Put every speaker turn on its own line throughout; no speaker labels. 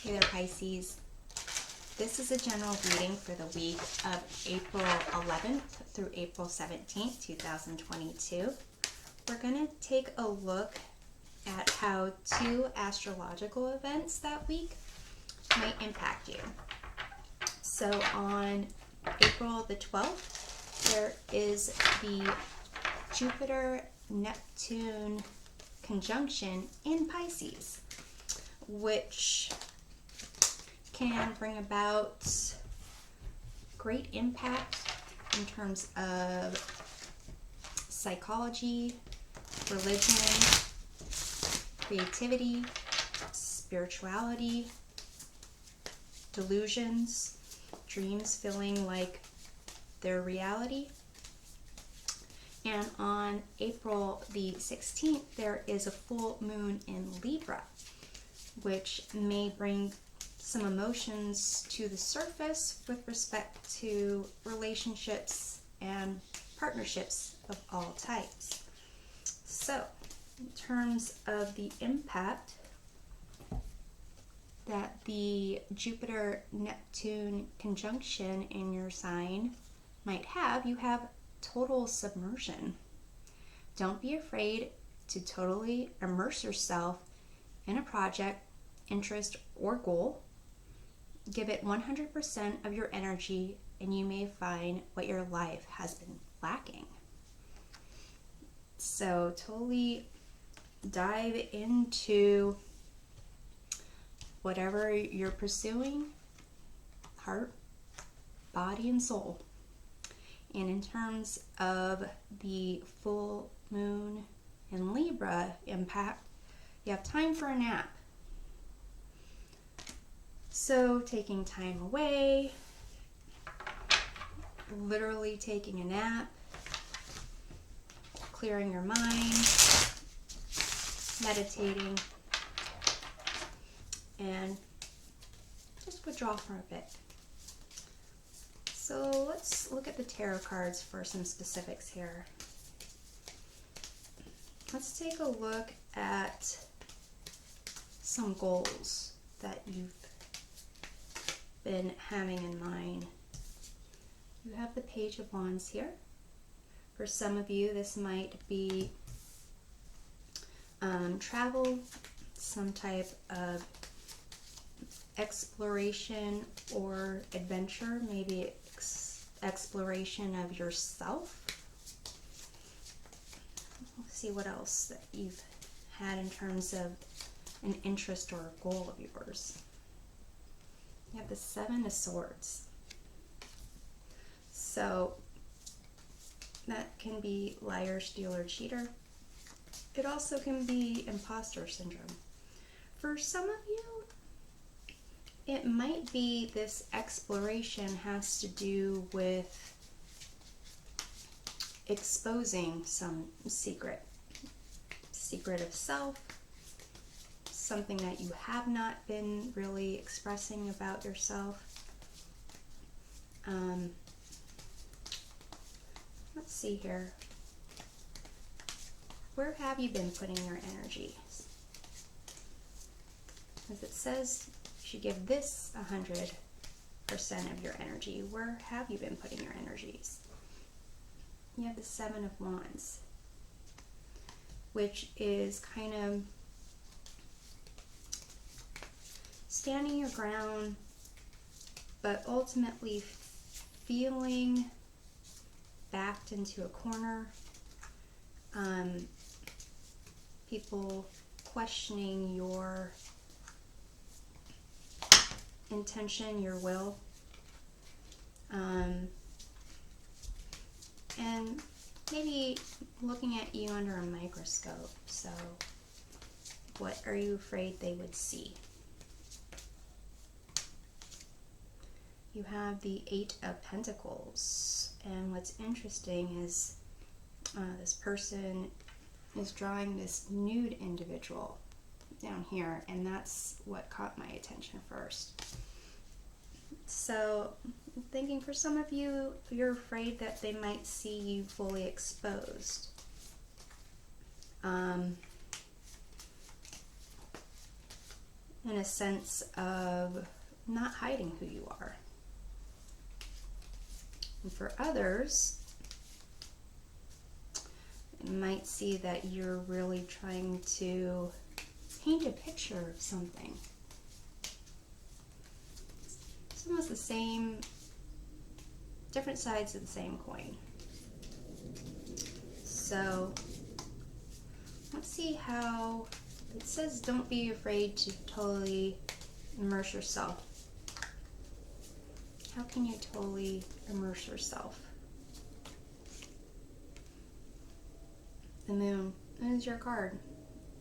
Hey there, Pisces. This is a general reading for the week of April 11th through April 17th, 2022. We're going to take a look at how two astrological events that week might impact you. So on April the 12th, there is the Jupiter-Neptune conjunction in Pisces, which can bring about great impact in terms of psychology, religion, creativity, spirituality, delusions, dreams feeling like they're reality. And on April the 16th, there is a full moon in Libra, which may bring some emotions to the surface with respect to relationships and partnerships of all types. So, in terms of the impact that the Jupiter-Neptune conjunction in your sign might have, you have total submersion. Don't be afraid to totally immerse yourself in a project, interest, or goal. Give it 100% of your energy, and you may find what your life has been lacking. So totally dive into whatever you're pursuing, heart, body, and soul. And in terms of the full moon in Libra impact, you have time for a nap. So taking time away, literally taking a nap, clearing your mind, meditating, and just withdraw for a bit. So let's look at the tarot cards for some specifics here. Let's take a look at some goals that you've been having in mind. You have the Page of Wands here. For some of you, this might be travel, some type of exploration or adventure, maybe exploration of yourself. Let's see what else that you've had in terms of an interest or a goal of yours. You have the Seven of Swords. So that can be liar, stealer, cheater. It also can be imposter syndrome. For some of you, it might be this exploration has to do with exposing some secret of self, something that you have not been really expressing about yourself. Let's see here. Where have you been putting your energy? As it says, you should give this 100% of your energy. Where have you been putting your energies? You have the Seven of Wands, which is kind of standing your ground, but ultimately feeling backed into a corner. People questioning your intention, your will, and maybe looking at you under a microscope. So what are you afraid they would see? You have the Eight of Pentacles, and what's interesting is this person is drawing this nude individual down here, and that's what caught my attention first. So I'm thinking for some of you, you're afraid that they might see you fully exposed. in a sense of not hiding who you are. And for others, it might see that you're really trying to paint a picture of something. It's almost the same, different sides of the same coin. So let's see how it says don't be afraid to totally immerse yourself. How can you totally immerse yourself? The moon is your card.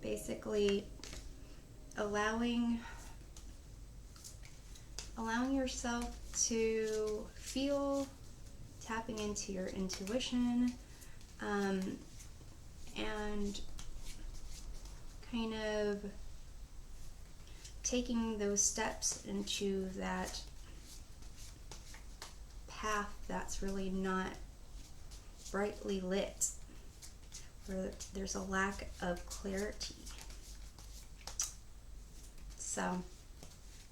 Basically allowing yourself to feel, tapping into your intuition, and kind of taking those steps into that path that's really not brightly lit, where there's a lack of clarity. So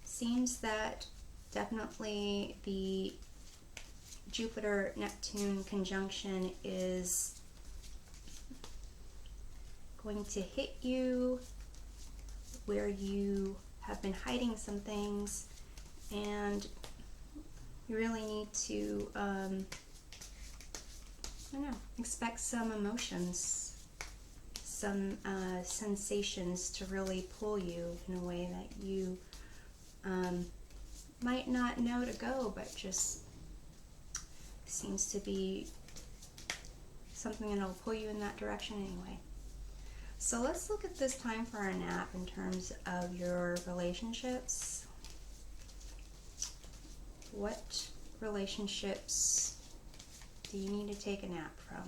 seems that definitely the Jupiter-Neptune conjunction is going to hit you where you have been hiding some things, and you really need to, I don't know, expect some emotions, some sensations to really pull you in a way that you might not know to go, but just seems to be something that'll pull you in that direction anyway. So let's look at this time for a nap in terms of your relationships. What relationships do you need to take a nap from?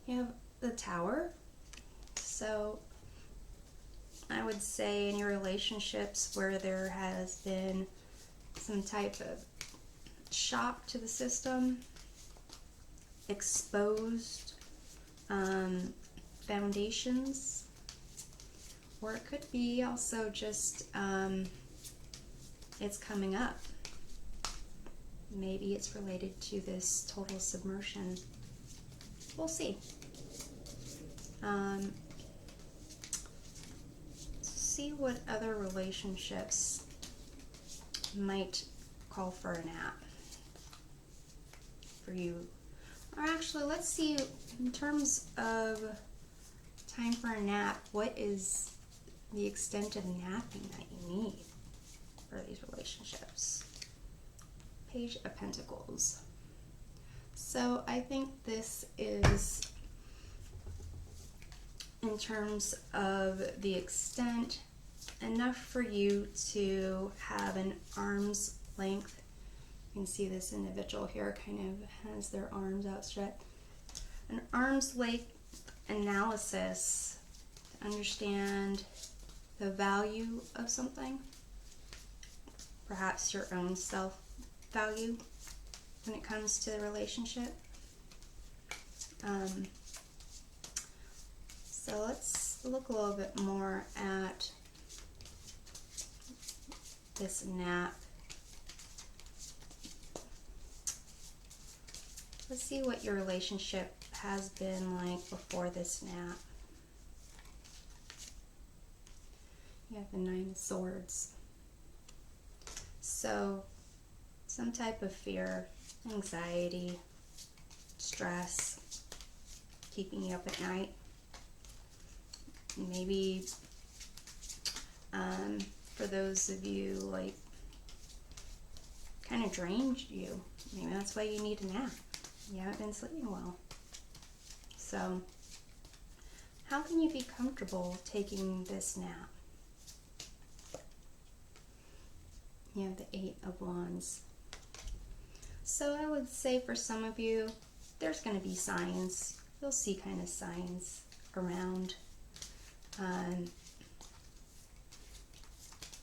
You have the Tower. So I would say in your relationships where there has been some type of shock to the system, exposed foundations, or it could be also just it's coming up. Maybe it's related to this total submersion. We'll see. See what other relationships might call for a nap for you. Or actually, let's see, in terms of time for a nap, what is the extent of napping that you need for these relationships? Page of Pentacles. So I think this is, in terms of the extent, enough for you to have an arm's length. You can see this individual here kind of has their arms outstretched. An arm's length analysis to understand the value of something, perhaps your own self-value when it comes to the relationship. So let's look a little bit more at this nap. Let's see what your relationship has been like before this nap. You have the Nine of Swords. So some type of fear, anxiety, stress, keeping you up at night. Maybe for those of you, like, kind of drained you. Maybe that's why you need a nap. You haven't been sleeping well. So how can you be comfortable taking this nap? You have the Eight of Wands. So I would say for some of you, there's going to be signs. You'll see kind of signs around.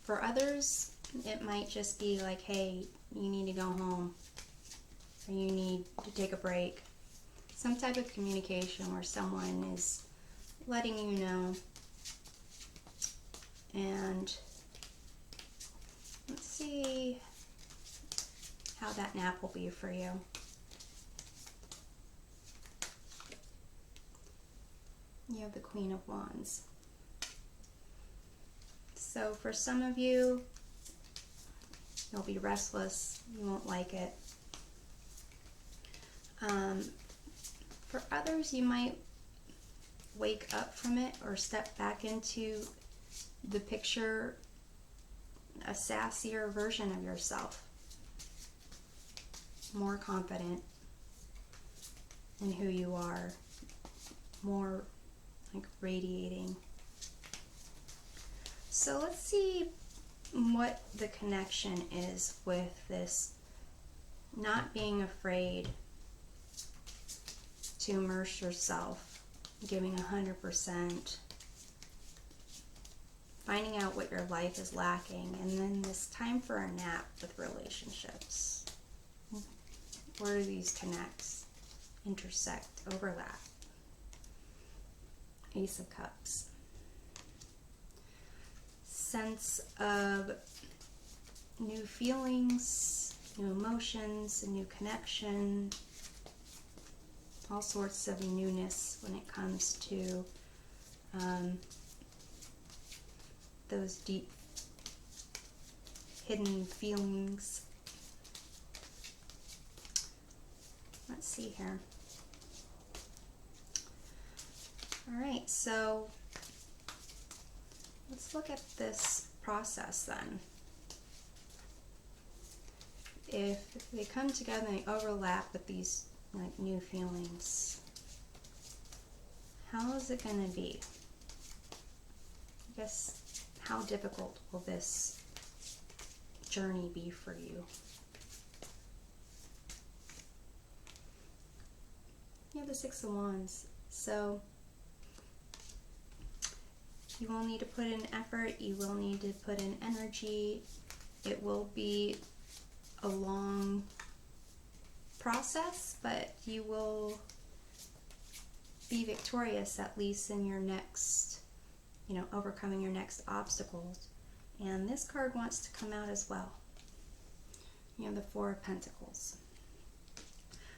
For others, it might just be like, hey, you need to go home, or you need to take a break. Some type of communication where someone is letting you know And let's see how that nap will be for you. You have the Queen of Wands. So for some of you, you'll be restless. You won't like it. For others, you might wake up from it or step back into the picture a sassier version of yourself, more confident in who you are, more like radiating. So let's see what the connection is with this not being afraid to immerse yourself, giving 100%, finding out what your life is lacking, and then this time for a nap with relationships. Where do these connects, intersect, overlap? Ace of Cups. Sense of new feelings, new emotions, a new connection, all sorts of newness when it comes to those deep hidden feelings. Let's see here. All right, so let's look at this process then. If they come together and they overlap with these like new feelings, how is it going to be? I guess, how difficult will this journey be for you? You have the Six of Wands, so you will need to put in effort, you will need to put in energy. It will be a long process, but you will be victorious, at least in your next, overcoming your next obstacles. And this card wants to come out as well. You have the Four of Pentacles.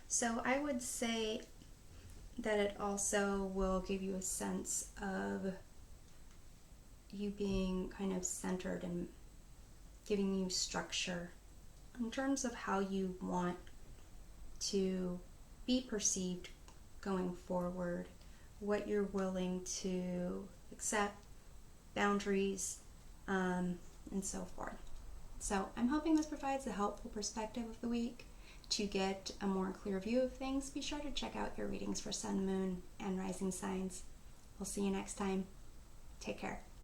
So I would say that it also will give you a sense of you being kind of centered and giving you structure in terms of how you want to be perceived going forward, what you're willing to accept, boundaries, and so forth. So I'm hoping this provides a helpful perspective of the week. To get a more clear view of things, be sure to check out your readings for Sun, Moon, and Rising signs. We'll see you next time. Take care.